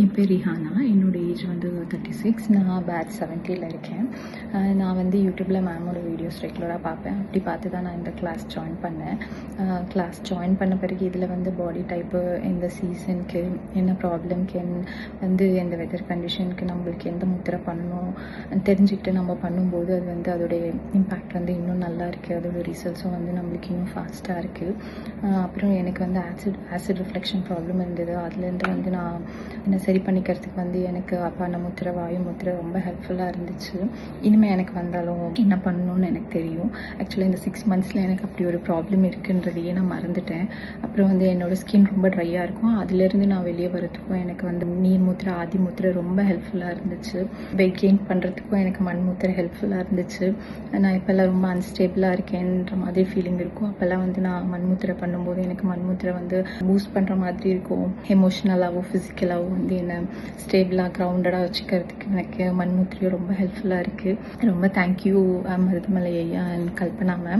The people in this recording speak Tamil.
என் பேர் ரிஹானா. என்னோட ஏஜ் வந்து 36. நான் பேட்ச் 70ல் இருக்கேன். நான் வந்து யூடியூப்பில் மேமோட வீடியோஸ் ரெகுலராக பார்ப்பேன். அப்படி பார்த்து தான் நான் இந்த கிளாஸ் ஜாயின் பண்ணேன். கிளாஸ் ஜாயின் பண்ண பிறகு இதில் வந்து பாடி டைப்பு, எந்த சீசனுக்கு என்ன ப்ராப்ளம்க்கு, வந்து எந்த வெதர் கண்டிஷனுக்கு நம்மளுக்கு எந்த முத்திரை பண்ணணும் தெரிஞ்சுக்கிட்டு நம்ம பண்ணும்போது அது வந்து அதோடைய இம்பேக்ட் வந்து இன்னும் நல்லா இருக்குது. அதோட ரிசல்ட்ஸும் வந்து நம்மளுக்கு இன்னும் ஃபாஸ்ட்டாக இருக்குது. அப்புறம் எனக்கு வந்து ஆசிட் ரிஃப்ளெக்ஷன் ப்ராப்ளம் இருந்தது. அதுலேருந்து வந்து நான் என்னை சரி பண்ணிக்கிறதுக்கு வந்து எனக்கு அப்பான முத்திரை, வாயு முத்திரை ரொம்ப ஹெல்ப்ஃபுல்லாக இருந்துச்சு. இனிமேல் எனக்கு வந்தாலும் என்ன பண்ணணும்னு எனக்கு தெரியும். ஆக்சுவலாக இந்த 6 மந்த்ஸில் எனக்கு அப்படி ஒரு ப்ராப்ளம் இருக்குன்றதையே நான் மறந்துட்டேன். அப்புறம் வந்து என்னோடய ஸ்கின் ரொம்ப ட்ரையாக இருக்கும். அதுலேருந்து நான் வெளியே வரத்துக்கும் எனக்கு வந்து நீர் முத்திரை, ஆதி முத்திரை ரொம்ப ஹெல்ப்ஃபுல்லாக இருந்துச்சு. வெயிட் கெயின் பண்ணுறதுக்கும் எனக்கு மண் முத்திரை ஹெல்ப்ஃபுல்லாக இருந்துச்சு. நான் இப்போல்லாம் ரொம்ப அன்ஸ்டேபிளாக இருக்கேன்ற மாதிரி ஃபீலிங் இருக்கும். அப்போல்லாம் வந்து நான் மண் முத்திரை பண்ணும்போது எனக்கு மண் முத்திரை வந்து பூஸ்ட் பண்ணுற மாதிரி இருக்கும். எமோஷ்னலாகவும் ஃபிசிக்கலாகவும் வந்து என்னை ஸ்டேபிளாக கிரவுண்டடாக வச்சுக்கிறதுக்கு எனக்கு மண் முத்திரை ரொம்ப ஹெல்ப்ஃபுல்லாக இருக்குது. ரொம்ப தேங்க்யூ மருதமலை ஐயா அண்ட் கல்பனா மேம்.